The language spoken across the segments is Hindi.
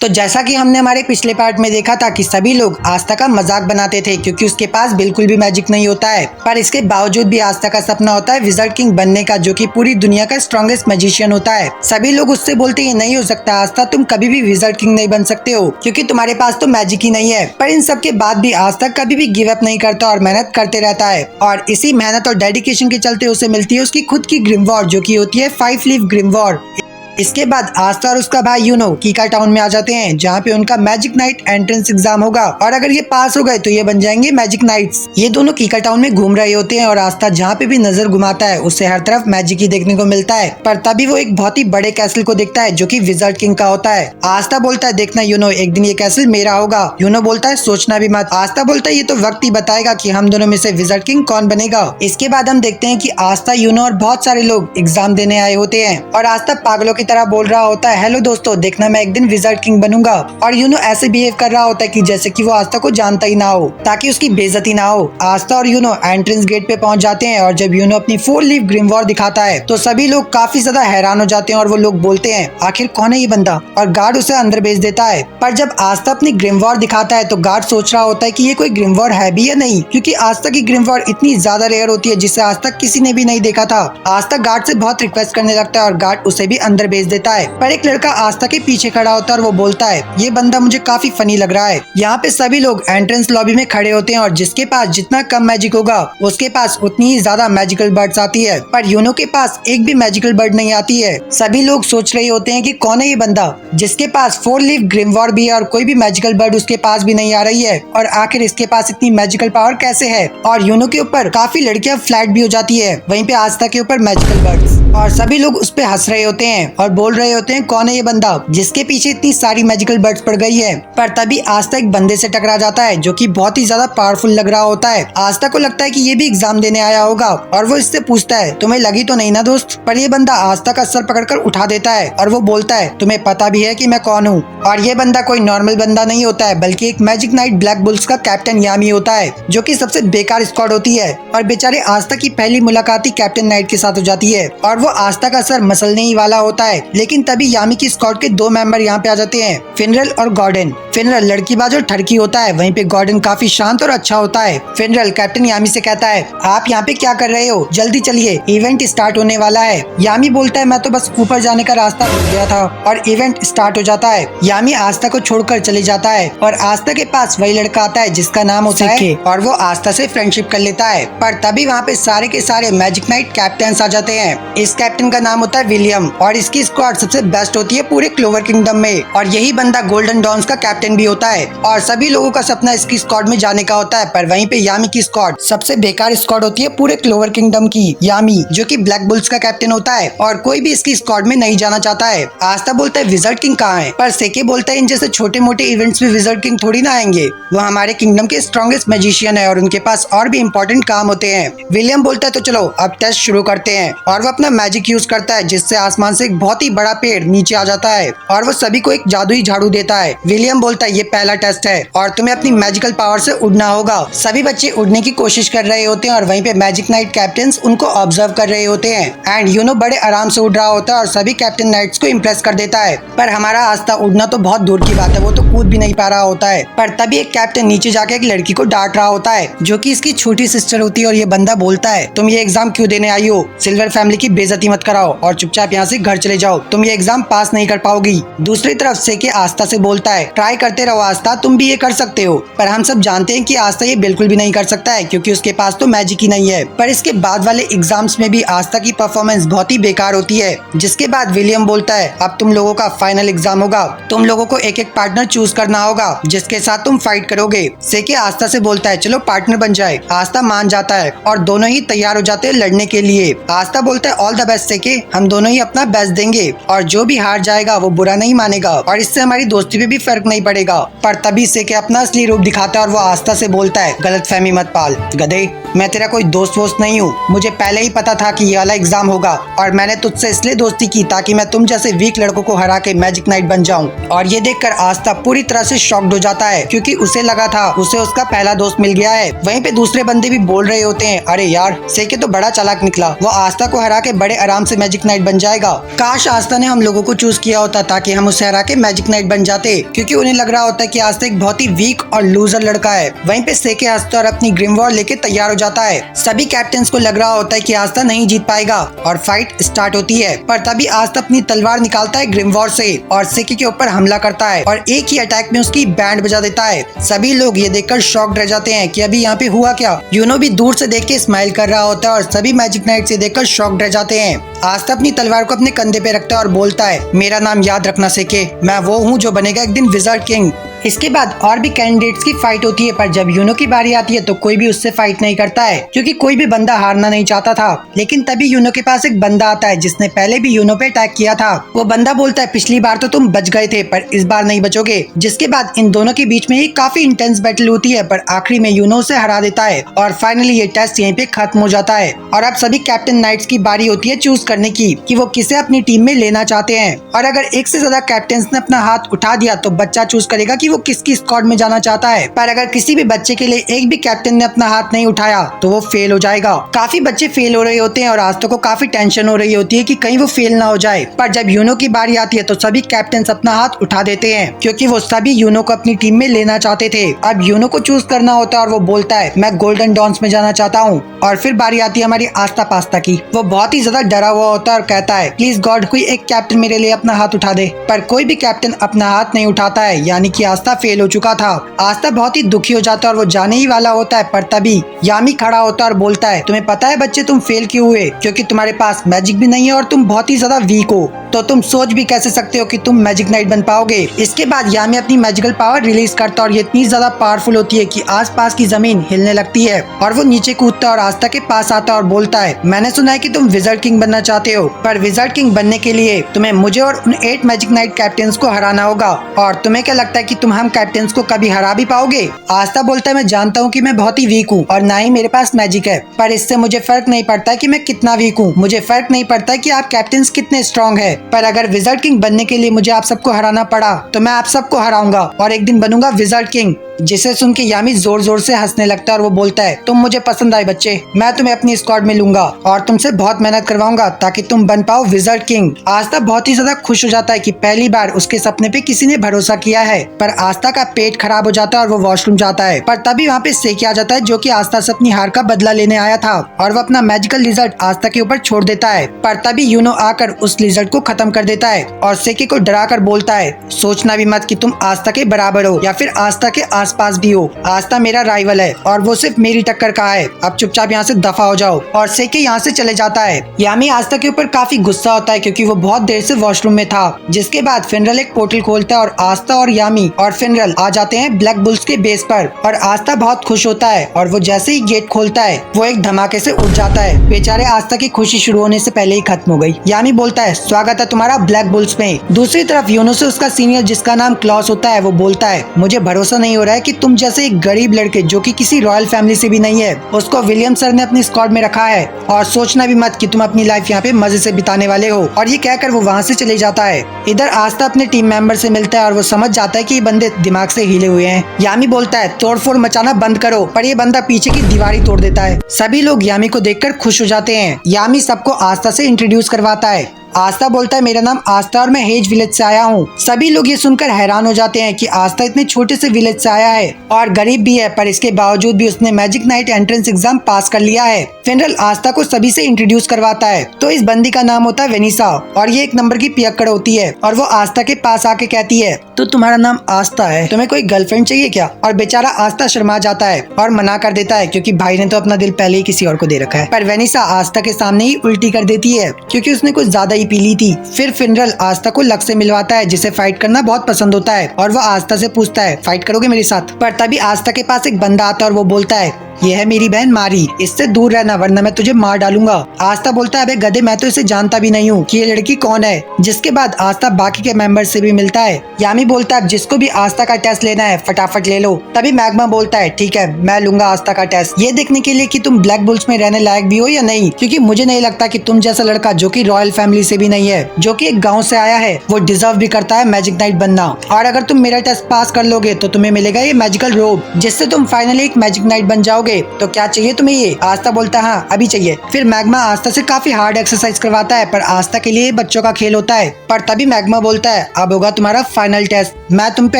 तो जैसा कि हमने हमारे पिछले पार्ट में देखा था कि सभी लोग आस्था का मजाक बनाते थे क्योंकि उसके पास बिल्कुल भी मैजिक नहीं होता है, पर इसके बावजूद भी आस्था का सपना होता है विजार्ड किंग बनने का, जो कि पूरी दुनिया का स्ट्रॉन्गेस्ट मैजिशियन होता है। सभी लोग उससे बोलते हैं नहीं हो सकता आस्था, तुम कभी भी विजार्ड किंग नहीं बन सकते हो क्योंकि तुम्हारे पास तो मैजिक ही नहीं है। पर इन सब के बाद भी आस्था कभी भी गिव अप नहीं करता और मेहनत करते रहता है, और इसी मेहनत और डेडिकेशन के चलते उसे मिलती है उसकी खुद की ग्रिमवॉर्ड, जो की होती है 5 लीफ ग्रिमवॉर्ड। इसके बाद आस्था और उसका भाई यूनो कीका टाउन में आ जाते हैं, जहाँ पे उनका मैजिक नाइट एंट्रेंस एग्जाम होगा, और अगर ये पास हो गए तो ये बन जाएंगे मैजिक नाइट्स। ये दोनों कीका टाउन में घूम रहे होते हैं और आस्था जहाँ पे भी नजर घुमाता है उससे हर तरफ मैजिक ही देखने को मिलता है। पर तभी वो एक बहुत ही बड़े कैसल को देखता है जो कि विजार्ड किंग का होता है। आस्था बोलता है देखना यूनो, एक दिन ये कैसल मेरा होगा। यूनो बोलता है सोचना भी मत। आस्था बोलता है ये तो वक्त ही बताएगा कि हम दोनों में से विजार्ड किंग कौन बनेगा। इसके बाद हम देखते हैं कि आस्था, यूनो और बहुत सारे लोग एग्जाम देने आए होते हैं, और आस्था पागलों की तरह बोल रहा होता है हेलो दोस्तों, देखना मैं एक दिन विजार्ड किंग बनूंगा। और यूनो ऐसे बिहेव कर रहा होता है कि जैसे कि वो आस्था को जानता ही ना हो, ताकि उसकी बेइज्जती ना हो। आस्था और यूनो एंट्रेंस गेट पे पहुंच जाते हैं, और जब यूनो अपनी 4 लीफ ग्रिमवॉर्ड दिखाता है तो सभी लोग काफी ज्यादा हैरान हो जाते हैं, और वो लोग बोलते हैं आखिर कौन है ये बंदा, और गार्ड उसे अंदर भेज देता है। पर जब आस्था अपनी ग्रिमवॉर्ड दिखाता है तो गार्ड सोच रहा होता है कि ये कोई ग्रिमवॉर्ड है भी या नहीं, क्योंकि आस्था की ग्रिमवॉर्ड इतनी ज्यादा रेयर होती है जिसे आज तक किसी ने भी नहीं देखा था। आस्था गार्ड से बहुत रिक्वेस्ट करने लगता है और गार्ड उसे भी अंदर भेज देता है, पर एक लड़का आस्था के पीछे खड़ा होता है और वो बोलता है ये बंदा मुझे काफी फनी लग रहा है। यहाँ पे सभी लोग एंट्रेंस लॉबी में खड़े होते हैं, और जिसके पास जितना कम मैजिक होगा उसके पास उतनी ही ज्यादा मैजिकल बर्ड्स आती है, पर यूनो के पास एक भी मैजिकल बर्ड नहीं आती है। सभी लोग सोच रहे होते हैं कि कौन है ये बंदा जिसके पास 4 लीफ ग्रिमवॉर्ड भी है और कोई भी मैजिकल बर्ड उसके पास भी नहीं आ रही है, और आखिर इसके पास इतनी मैजिकल पावर कैसे है। और यूनो के ऊपर काफी लड़कियां फ्लैट भी हो जाती है, वहीं पे आस्था के ऊपर मैजिकल बर्ड्स, और सभी लोग उस पे हंस रहे होते हैं और बोल रहे होते हैं कौन है ये बंदा जिसके पीछे इतनी सारी मैजिकल बर्ड्स पड़ गई है। पर तभी आस्था एक बंदे से टकरा जाता है जो कि बहुत ही ज्यादा पावरफुल लग रहा होता है। आस्था को लगता है कि ये भी एग्जाम देने आया होगा, और वो इससे पूछता है तुम्हें लगी तो नहीं ना दोस्त। पर ये बंदा आस्था का सर पकड़कर उठा देता है और वो बोलता है तुम्हें पता भी है कि मैं कौन हूँ। और ये बंदा कोई नॉर्मल बंदा नहीं होता है, बल्कि एक मैजिक नाइट ब्लैक बुल्स का कैप्टन यामी होता है, जो कि सबसे बेकार स्क्वाड होती है। और बेचारे आस्था की पहली मुलाकात ही कैप्टन नाइट के साथ हो जाती है, और वो आस्था का सर मसलने ही वाला होता है। लेकिन तभी यामी की स्क्वाड के 2 मेंबर यहाँ पे आ जाते हैं, फिनरल और गॉर्डन। फिनरल लड़कीबाज और ठरकी होता है, वहीं पे गॉर्डन काफी शांत और अच्छा होता है। फिनरल कैप्टन यामी से कहता है आप यहाँ पे क्या कर रहे हो, जल्दी चलिए इवेंट स्टार्ट होने वाला है। यामी बोलता है मैं तो बस ऊपर जाने का रास्ता भूल गया था, और इवेंट स्टार्ट हो जाता है। यामी आस्था को छोड़कर चले जाता है, और आस्था के पास वही लड़का आता है जिसका नाम होता है, और वो आस्था से फ्रेंडशिप कर लेता है। पर तभी वहाँ पे सारे के सारे मैजिक नाइट कैप्टन आ जाते हैं। इस कैप्टन का नाम होता है विलियम, और इसकी स्क्वाड सबसे बेस्ट होती है पूरे क्लोवर किंगडम में, और यही बंदा गोल्डन डॉन्स का कैप्टन भी होता है। और सभी लोगों का सपना इसकी स्क्वाड में जाने का होता है, पर वहीं पे यामी की स्क्वाड सबसे बेकार स्क्वाड होती है पूरे क्लोवर किंगडम की। यामी जो कि ब्लैक बुल्स का कैप्टन होता है, और कोई भी इसकी स्क्वाड में नहीं जाना चाहता है। आस्था बोलता है विजार्ड किंग कहाँ है, पर सेके बोलता है इन जैसे छोटे मोटे इवेंट्स में विजार्ड किंग थोड़ी ना आएंगे, वो हमारे किंगडम के स्ट्रॉन्गेस्ट मैजिशियन है और उनके पास और भी इम्पोर्टेंट काम होते हैं। विलियम बोलता है तो चलो अब टेस्ट शुरू करते हैं, और वो अपना मैजिक यूज करता है जिससे आसमान से एक बहुत ही बड़ा पेड़ नीचे आ जाता है, और वो सभी को एक जादुई झाड़ू देता है। विलियम बोलता है ये पहला टेस्ट है और तुम्हें अपनी मैजिकल पावर से उड़ना होगा। सभी बच्चे उड़ने की कोशिश कर रहे होते हैं, और वहीं पे मैजिक नाइट कैप्टन्स उनको ऑब्जर्व कर रहे होते हैं। एंड यूनो बड़े आराम से उड़ रहा होता है और सभी कैप्टन नाइट्स को इम्प्रेस कर देता है। पर हमारा आस्था उड़ना तो बहुत दूर की बात है, वो तो कूद भी नहीं पा रहा होता है। पर तभी एक कैप्टन नीचे जाके एक लड़की को डांट रहा होता है जो कि इसकी छोटी सिस्टर होती है, और ये बंदा बोलता है तुम ये एग्जाम क्यों देने आई हो, सिल्वर फैमिली की बेइज्जती मत कराओ और चुपचाप यहाँ से घर चले जाओ, तुम ये एग्जाम पास नहीं कर पाओगी। दूसरी तरफ से के आस्था से बोलता है ट्राई करते रहो आस्था, तुम भी ये कर सकते हो। पर हम सब जानते हैं कि आस्था ये बिल्कुल भी नहीं कर सकता है क्योंकि उसके पास तो मैजिक ही नहीं है। पर इसके बाद वाले एग्जाम्स में भी आस्था की परफॉर्मेंस बहुत ही बेकार होती है। जिसके बाद विलियम बोलता है अब तुम लोगों का फाइनल एग्जाम होगा, तुम लोगों को एक एक पार्टनर चूज करना होगा जिसके साथ तुम फाइट करोगे। सेके आस्था से बोलता है चलो पार्टनर बन जाए। आस्था मान जाता है और दोनों ही तैयार हो जाते हैं लड़ने के लिए। आस्था बोलता है ऑल द बेस्ट सेके, हम दोनों ही अपना बेस्ट देंगे, और जो भी हार जाएगा वो बुरा नहीं मानेगा, और इससे हमारी दोस्ती पे भी फर्क नहीं पड़ेगा। पर तभी सेके अपना असली रूप दिखाता है और वो आस्था से बोलता है गलतफहमी मत पाल गधे। मैं तेरा कोई दोस्त वोस्त नहीं हूँ, मुझे पहले ही पता था कि ये वाला एग्जाम होगा और मैंने तुझसे इसलिए दोस्ती की ताकि मैं तुम जैसे वीक लड़कों को हरा के मैजिक नाइट बन जाऊं। और ये देखकर आस्था पूरी तरह से शॉक्ड हो जाता है क्योंकि उसे लगा था उसे उसका पहला दोस्त मिल गया है। वहीं पे दूसरे बंदे भी बोल रहे होते हैं, अरे यार सेके तो बड़ा चालाक निकला, वो आस्था को हरा के बड़े आराम से मैजिक नाइट बन जाएगा। काश आस्था ने हम लोगों को चूज किया होता ताकि हम उसे हरा के मैजिक नाइट बन जाते, क्योंकि उन्हें लग रहा होता है कि आस्था एक बहुत ही वीक और लूजर लड़का है। वहीं पे सेके हंसता और अपनी ग्रिम वॉर लेके तैयार हो जाता है। सभी कैप्टन्स को लग रहा होता है कि आस्था नहीं जीत पाएगा और फाइट स्टार्ट होती है, पर तभी आस्था अपनी तलवार निकालता है ग्रिम वॉर से और सेके के ऊपर हमला करता है और एक ही अटैक में उसकी बैंड बजा देता है। सभी लोग ये देखकर शॉक्ड रह जाते हैं कि अभी यहाँ पे हुआ क्या। यूनो भी दूर से देख के स्माइल कर रहा होता है और सभी मैजिक नाइट से देखकर शॉक्ड रह जाते हैं। आस्था अपनी तलवार को अपने कंधे पे रखता है और बोलता है, मेरा नाम याद रखना सेके, मैं वो हूँ जो बनेगा एक दिन विजार्ड किंग। इसके बाद और भी कैंडिडेट्स की फाइट होती है, पर जब यूनो की बारी आती है तो कोई भी उससे फाइट नहीं करता है क्योंकि कोई भी बंदा हारना नहीं चाहता था। लेकिन तभी यूनो के पास एक बंदा आता है जिसने पहले भी यूनो पे अटैक किया था। वो बंदा बोलता है, पिछली बार तो तुम बच गए थे पर इस बार नहीं बचोगे। जिसके बाद इन दोनों के बीच में ही काफी इंटेंस बैटल होती है, पर आखिरी में यूनो उसे हरा देता है और फाइनली ये टेस्ट यहीं पे खत्म हो जाता है। और अब सभी कैप्टन नाइट्स की बारी होती है चूज करने की कि वो किसे अपनी टीम में लेना चाहते हैं। और अगर एक से ज्यादा कैप्टन ने अपना हाथ उठा दिया तो बच्चा चूज करेगा कि वो किसकी स्क्वाड में जाना चाहता है। पर अगर किसी भी बच्चे के लिए एक भी कैप्टन ने अपना हाथ नहीं उठाया तो वो फेल हो जाएगा। काफी बच्चे फेल हो रहे होते हैं और आस्था को काफी टेंशन हो रही होती है कि कहीं वो फेल ना हो जाए। पर जब यूनो की बारी आती है तो सभी कैप्टन अपना हाथ उठा देते हैं क्योंकि वो सभी यूनो को अपनी टीम में लेना चाहते थे। अब यूनो को चूज करना होता है और वो बोलता है, मैं गोल्डन डॉन्स में जाना चाहता हूँ। और फिर बारी आती है हमारी आस्था पास्ता की। वो बहुत ही ज्यादा डरा हुआ होता है और कहता है, प्लीज गॉड कोई एक कैप्टन मेरे लिए अपना हाथ उठा दे। पर कोई भी कैप्टन अपना हाथ नहीं उठाता है, यानी कि आस्था फेल हो चुका था। आस्था बहुत ही दुखी हो जाता है और वो जाने ही वाला होता है, पर तभी यामी खड़ा होता है और बोलता है, तुम्हें पता है बच्चे तुम फेल क्यों हुए? क्योंकि तुम्हारे पास मैजिक भी नहीं है और तुम बहुत ही ज्यादा वीक हो, तो तुम सोच भी कैसे सकते हो कि तुम मैजिक नाइट बन पाओगे। इसके बाद यामी अपनी मैजिकल पावर रिलीज करता है और ये इतनी ज्यादा पावरफुल होती है कि आसपास की जमीन हिलने लगती है और वो नीचे कूदता है और आस्था के पास आता है और बोलता है, मैंने सुना है कि तुम विजार्ड किंग बनना चाहते हो, पर विजार्ड किंग बनने के लिए तुम्हें मुझे और उन 8 मैजिक नाइट कैप्टन्स को हराना होगा। और तुम्हें क्या लगता है कि तुम हम कैप्टन्स को कभी हरा भी पाओगे? आस्था बोलता है, मैं जानता हूँ कि मैं बहुत ही वीक हूँ और ना ही मेरे पास मैजिक है, पर इससे मुझे फर्क नहीं पड़ता कि मैं कितना वीक हूँ। मुझे फर्क नहीं पड़ता कि आप कैप्टन्स कितने स्ट्रॉन्ग है, पर अगर विजार्ड किंग बनने के लिए मुझे आप सबको हराना पड़ा तो मैं आप सबको हराऊंगा और एक दिन बनूंगा विजार्ड किंग। जिसे सुन के यामी जोर जोर से हंसने लगता है और वो बोलता है, तुम मुझे पसंद आए बच्चे, मैं तुम्हें अपनी स्क्वाड में लूंगा और तुमसे बहुत मेहनत करवाऊंगा ताकि तुम बन पाओ विजार्ड किंग। आस्था बहुत ही ज्यादा खुश हो जाता है कि पहली बार उसके सपने पे किसी ने भरोसा किया है। पर आस्था का पेट खराब हो जाता है और वो वॉशरूम जाता है, पर तभी वहाँ पे सेके आ जाता है जो कि आस्था से अपनी हार का बदला लेने आया था और वो अपना मैजिकल लिजर्ड आस्था के ऊपर छोड़ देता है। पर तभी यूनो आकर उस लिजर्ड को खत्म कर देता है और सेके को डरा कर बोलता है, सोचना भी मत कि तुम आस्था के बराबर हो या फिर आस्था के आसपास भी हो। आस्था मेरा राइवल है और वो सिर्फ मेरी टक्कर का है, अब चुपचाप यहाँ से दफा हो जाओ। और सेके यहाँ से चले जाता है। यामी आस्था के ऊपर काफी गुस्सा होता है क्योंकि वो बहुत देर से वॉशरूम में था। जिसके बाद फिनरल एक पोर्टल खोलता है और आस्था और यामी और फिनरल आ जाते हैं ब्लैक बुल्स के बेस पर और आस्था बहुत खुश होता है और वो जैसे ही गेट खोलता है वो एक धमाके से उठ जाता है। बेचारे आस्था की खुशी शुरू होने से पहले ही खत्म हो गई। यामी बोलता है, स्वागत है तुम्हारा ब्लैक बुल्स में। दूसरी तरफ यूनो से उसका सीनियर जिसका नाम क्लॉस होता है वो बोलता है, मुझे भरोसा नहीं हो रहा है कि तुम जैसे एक गरीब लड़के जो कि किसी रॉयल फैमिली से भी नहीं है उसको विलियम सर ने अपनी स्क्वाड में रखा है और सोचना भी मत कि तुम अपनी लाइफ यहाँ पे मजे से बिताने वाले हो। और ये कहकर वो वहाँ से चले जाता है। इधर आस्था अपने टीम मेंबर से मिलता है और वो समझ जाता है कि ये बंदे दिमाग से हिले हुए हैं। यामी बोलता है, तोड़फोड़ मचाना बंद करो, पर ये बंदा पीछे की दीवार तोड़ देता है। सभी लोग यामी को देखकर खुश हो जाते हैं। यामी सबको आस्था से इंट्रोड्यूस करवाता है। आस्था बोलता है, मेरा नाम आस्था और मैं हेज विलेज से आया हूँ। सभी लोग ये सुनकर हैरान हो जाते हैं कि आस्था इतने छोटे से विलेज से आया है और गरीब भी है, पर इसके बावजूद भी उसने मैजिक नाइट एंट्रेंस एग्जाम पास कर लिया है। फिनरल आस्था को सभी से इंट्रोड्यूस करवाता है। तो इस बंदी का नाम होता है वेनिसा और ये एक नंबर की पियक्कड़ होती है और वो आस्था के पास आके कहती है, तो तुम्हारा नाम आस्था है, तुम्हें कोई गर्लफ्रेंड चाहिए क्या? और बेचारा आस्था शर्मा जाता है और मना कर देता है क्योंकि भाई ने तो अपना दिल पहले ही किसी और को दे रखा है। पर वेनिसा आस्था के सामने ही उल्टी कर देती है क्योंकि उसने कुछ ज्यादा ही पी ली थी। फिर फिनरल आस्था को लक से मिलवाता है जिसे फाइट करना बहुत पसंद होता है और वो आस्था से पूछता है, फाइट करोगे मेरे साथ? पर तभी आस्था के पास एक बंदा आता है और वो बोलता है, ये है मेरी बहन मारी, इससे दूर रहना वरना मैं तुझे मार डालूंगा। आस्था बोलता है अबे गधे, मैं तो इसे जानता भी नहीं हूँ कि ये लड़की कौन है। जिसके बाद आस्था बाकी के मेंबर से भी मिलता है। यामी बोलता है जिसको भी आस्था का टेस्ट लेना है फटाफट ले लो। तभी मैग्मा बोलता है ठीक है मैं लूंगा आस्था का टेस्ट, ये देखने के लिए कि तुम ब्लैक बुल्स में रहने लायक भी हो या नहीं, क्योंकि मुझे नहीं लगता कि तुम जैसा लड़का जो कि रॉयल फैमिली से भी नहीं है, जो कि एक गांव से आया है, वो डिजर्व भी करता है मैजिक नाइट बनना। और अगर तुम मेरा टेस्ट पास कर लोगे तो तुम्हें मिलेगा ये मैजिकल रोब, जिससे तुम फाइनली एक मैजिक नाइट बन जाओगे। तो क्या चाहिए तुम्हें ये? आस्था बोलता है हाँ अभी चाहिए। फिर मैग्मा आस्था से काफी हार्ड एक्सरसाइज करवाता है, पर आस्था के लिए बच्चों का खेल होता है। पर तभी मैग्मा बोलता है अब होगा तुम्हारा फाइनल टेस्ट, मैं तुम पे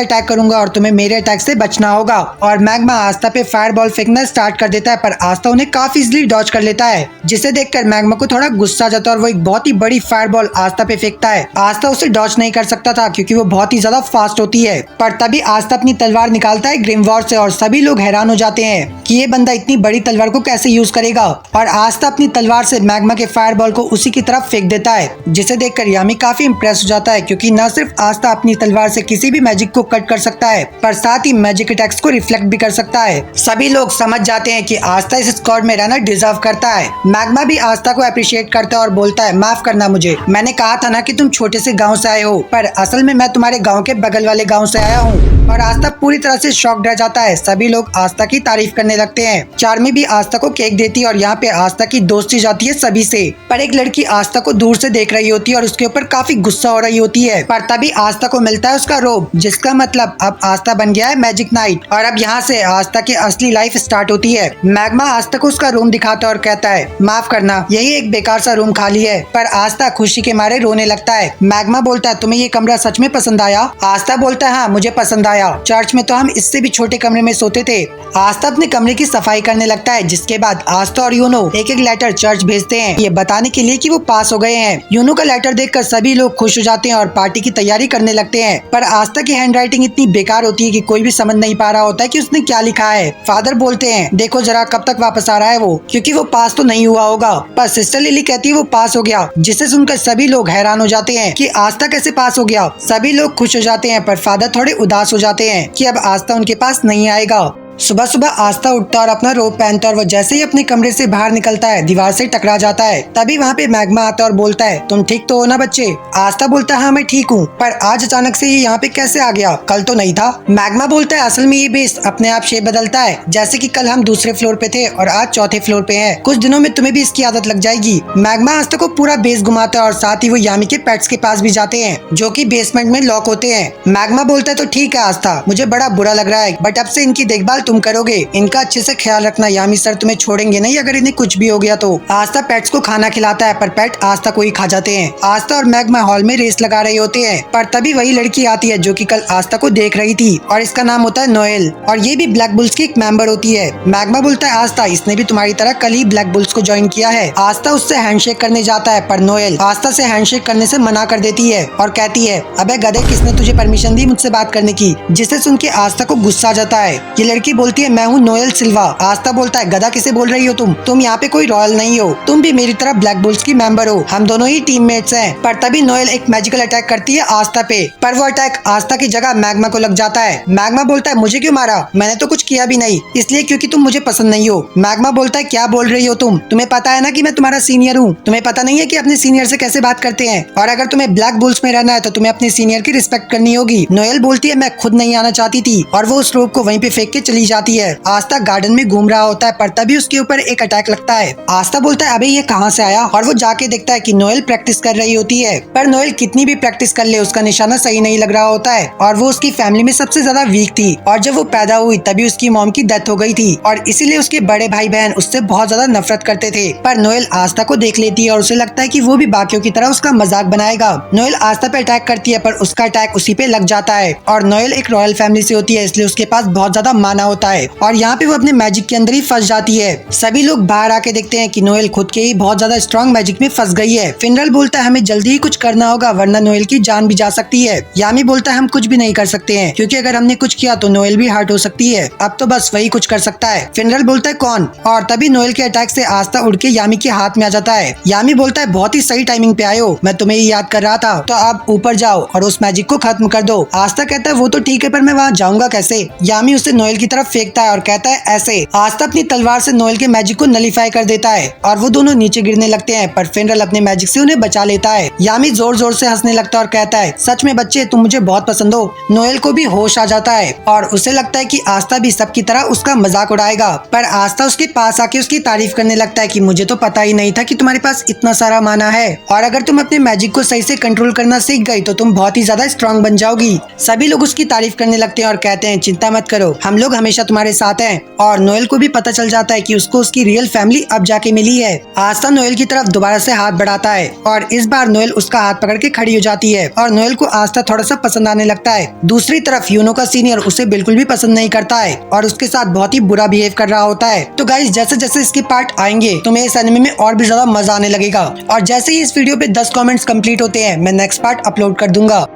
अटैक करूंगा और तुम्हें मेरे अटैक से बचना होगा। और मैग्मा आस्था पे फायर बॉल फेंकना स्टार्ट कर देता है, पर आस्था उन्हें काफी इजीली डॉज कर लेता है, जिसे देखकर मैग्मा को थोड़ा गुस्सा आ जाता है और वो एक बहुत ही बड़ी फायर बॉल आस्था पे फेंकता है। आस्था उसे डॉज नहीं कर सकता था क्योंकि वो बहुत ही ज्यादा फास्ट होती है। पर तभी आस्था अपनी तलवार निकालता है ग्रिमवॉर से और सभी लोग हैरान हो जाते हैं कि ये बंदा इतनी बड़ी तलवार को कैसे यूज करेगा। और आस्था अपनी तलवार से मैग्मा के फायर बॉल को उसी की तरफ फेंक देता है, जिसे देखकर यामी काफी इम्प्रेस हो जाता है क्योंकि न सिर्फ आस्था अपनी तलवार से किसी भी मैजिक को कट कर सकता है, पर साथ ही मैजिक अटैक्स को रिफ्लेक्ट भी कर सकता है। सभी लोग समझ जाते हैं कि आस्था इस स्क्वाड में रहना डिजर्व करता है। मैग्मा भी आस्था को अप्रिशिएट करता है और बोलता है माफ करना मुझे, मैंने कहा था ना कि तुम छोटे से गांव से आए हो, पर असल में मैं तुम्हारे गांव के बगल वाले गांव से आया हूँ। और आस्था पूरी तरह से शॉक्ड रह जाता है। सभी लोग आस्था की तारीफ करने लगते हैं। चार्मी भी आस्था को केक देती है और यहाँ पे आस्था की दोस्ती जाती है सभी से। पर एक लड़की आस्था को दूर से देख रही होती है और उसके ऊपर काफी गुस्सा हो रही होती है। पर तभी आस्था को मिलता है उसका रोब, जिसका मतलब अब आस्था बन गया है मैजिक नाइट और अब यहाँ से आस्था की असली लाइफ स्टार्ट होती है। मैग्मा आस्था को उसका रूम दिखाता है और कहता है माफ करना यही एक बेकार सा रूम खाली है। पर आस्था खुशी के मारे रोने लगता है। मैग्मा बोलता है तुम्हें ये कमरा सच में पसंद आया? आस्था बोलता है हाँ मुझे पसंद आया, चर्च में तो हम इससे भी छोटे कमरे में सोते थे। आस्था अपने कमरे की सफाई करने लगता है, जिसके बाद आस्था और यूनो एक एक लेटर चर्च भेजते हैं ये बताने के लिए कि वो पास हो गए हैं। यूनो का लेटर देखकर सभी लोग खुश हो जाते हैं और पार्टी की तैयारी करने लगते हैं। पर आस्था की हैंडराइटिंग इतनी बेकार होती है कि कोई भी समझ नहीं पा रहा होता है कि उसने क्या लिखा है। फादर बोलते हैं देखो जरा कब तक वापस आ रहा है वो, क्योंकि वो पास तो नहीं हुआ होगा। पर सिस्टर लिली कहती है वो पास हो गया, जिसे सुनकर सभी लोग हैरान हो जाते हैं कि आस्था कैसे पास हो गया। सभी लोग खुश हो जाते हैं पर फादर थोड़े उदास हो जाते हैं कि अब आस्था उनके पास नहीं आएगा। सुबह सुबह आस्था उठता और अपना रोब पहनता और वो जैसे ही अपने कमरे से बाहर निकलता है दीवार से टकरा जाता है। तभी वहाँ पे मैग्मा आता है और बोलता है तुम ठीक तो हो ना बच्चे? आस्था बोलता है हाँ मैं ठीक हूँ, पर आज अचानक से ये यहाँ पे कैसे आ गया, कल तो नहीं था। मैग्मा बोलता है असल में ये बेस अपने आप शेप बदलता है, जैसे कि कल हम दूसरे फ्लोर पे थे और आज चौथे फ्लोर पे है, कुछ दिनों में तुम्हें भी इसकी आदत लग जाएगी। मैग्मा आस्था को पूरा बेस घुमाता है और साथ ही वो यामी के पेट्स के पास भी जाते हैं जो की बेसमेंट में लॉक होते हैं। मैग्मा बोलता है तो ठीक है आस्था, मुझे बड़ा बुरा लग रहा है बट अब से इनकी देखभाल तुम करोगे, इनका अच्छे से ख्याल रखना, यामी सर तुम्हें छोड़ेंगे नहीं अगर इन्हें कुछ भी हो गया तो। आस्था पेट्स को खाना खिलाता है पर पेट आस्था को ही खा जाते हैं। आस्था और मैग्मा हॉल में रेस लगा रहे होते हैं, पर तभी वही लड़की आती है जो कि कल आस्था को देख रही थी और इसका नाम होता है नोएल और ये भी ब्लैक बुल्स की एक मेंबर होती है। मैग्मा बोलता है आस्था इसने भी तुम्हारी तरह कल ही ब्लैक बुल्स को ज्वाइन किया है। आस्था उससे हैंडशेक करने जाता है पर नोएल आस्था से हैंडशेक करने से मना कर देती है और कहती है अबे गधे किसने तुझे परमिशन दी मुझसे बात करने की, जिसे सुन के आस्था को गुस्सा आ जाता है। ये लड़की बोलती है मैं हूँ नोएल सिल्वा। आस्था बोलता है गधा किसे बोल रही हो तुम यहाँ पे कोई रॉयल नहीं हो, तुम भी मेरी तरह ब्लैक बुल्स की मेंबर हो, हम दोनों ही टीममेट्स हैं। पर तभी नोएल एक मैजिकल अटैक करती है आस्था पे, पर वो अटैक आस्था की जगह मैग्मा को लग जाता है। मैग्मा बोलता है मुझे क्यों मारा, मैंने तो कुछ किया भी नहीं, इसलिए क्योंकि तुम मुझे पसंद नहीं हो। मैग्मा बोलता है क्या बोल रही हो तुम्हें पता है ना कि मैं तुम्हारा सीनियर हूँ, तुम्हें पता नहीं है कि अपने सीनियर से कैसे बात करते हैं, और अगर तुम्हें ब्लैक बुल्स में रहना है तो तुम्हें अपने सीनियर की रिस्पेक्ट करनी होगी। नोएल बोलती है मैं खुद नहीं आना चाहती थी और वो उस रोप को वहीं पे फेंक के चली जाती है। आस्था गार्डन में घूम रहा होता है पर तभी उसके ऊपर एक अटैक लगता है। आस्था बोलता है अबे ये कहाँ से आया, और वो जाके देखता है कि नोएल प्रैक्टिस कर रही होती है, पर नोएल कितनी भी प्रैक्टिस कर ले उसका निशाना सही नहीं लग रहा होता है और वो उसकी फैमिली में सबसे ज्यादा वीक थी और जब वो पैदा हुई तभी उसकी मॉम की डेथ हो गई थी और इसीलिए उसके बड़े भाई बहन उससे बहुत ज्यादा नफरत करते थे। पर नोएल आस्था को देख लेती है और उसे लगता है कि वो भी बाकियों की तरह उसका मजाक बनाएगा। नोएल आस्था पे अटैक करती है पर उसका अटैक उसी पे लग जाता है और नोएल एक रॉयल फैमिली से होती है इसलिए उसके पास बहुत ज्यादा माना होता है और यहाँ पे वो अपने मैजिक के अंदर ही फंस जाती है। सभी लोग बाहर आके देखते हैं कि नोएल खुद के ही बहुत ज्यादा स्ट्रॉन्ग मैजिक में फंस गई है। फिनरल बोलता है हमें जल्दी ही कुछ करना होगा वरना नोएल की जान भी जा सकती है। यामी बोलता है हम कुछ भी नहीं कर सकते हैं क्योंकि अगर हमने कुछ किया तो नोएल भी हर्ट हो सकती है, अब तो बस वही कुछ कर सकता है। फिनरल बोलता है कौन, और तभी नोएल के अटैक से आस्था उड़ के यामी के हाथ में आ जाता है। यामी बोलता है बहुत ही सही टाइमिंग पे आए हो, मैं तुम्हें ही याद कर रहा था, तो आप ऊपर जाओ और उस मैजिक को खत्म कर दो। आस्था कहता है वो तो ठीक है पर मैं वहाँ जाऊंगा कैसे। यामी उसे नोएल की तरफ तरफ फेंकता है और कहता है ऐसे। आस्था अपनी तलवार से नोएल के मैजिक को नलीफाई कर देता है और वो दोनों नीचे गिरने लगते हैं, पर फेनरल अपने मैजिक से उन्हें बचा लेता है। यामी जोर जोर से हंसने लगता है और कहता है सच में बच्चे तुम मुझे बहुत पसंद हो। नोएल को भी होश आ जाता है और उसे लगता है कि आस्था भी सबकी तरह उसका मजाक उड़ाएगा, पर आस्था उसके पास आके उसकी तारीफ करने लगता है कि मुझे तो पता ही नहीं था कि तुम्हारे पास इतना सारा माना है, और अगर तुम अपने मैजिक को सही से कंट्रोल करना सीख गई तो तुम बहुत ही ज्यादा स्ट्रांग बन जाओगी। सभी लोग उसकी तारीफ करने लगते हैं और कहते हैं चिंता मत करो, हम लोग हमेशा तुम्हारे साथ हैं। और नोएल को भी पता चल जाता है कि उसको उसकी रियल फैमिली अब जाके मिली है। आस्था नोएल की तरफ दोबारा से हाथ बढ़ाता है और इस बार नोएल उसका हाथ पकड़ के खड़ी हो जाती है और नोएल को आस्था थोड़ा सा पसंद आने लगता है। दूसरी तरफ यूनो का सीनियर उसे बिल्कुल भी पसंद नहीं करता है और उसके साथ बहुत ही बुरा बिहेव कर रहा होता है। तो गाइस जैसे जैसे इसके पार्ट आएंगे तुम्हें इस एनिमे में और भी ज्यादा मजा आने लगेगा, और जैसे ही इस वीडियो पे 10 कमेंट्स कंप्लीट होते हैं मैं नेक्स्ट पार्ट अपलोड कर दूंगा।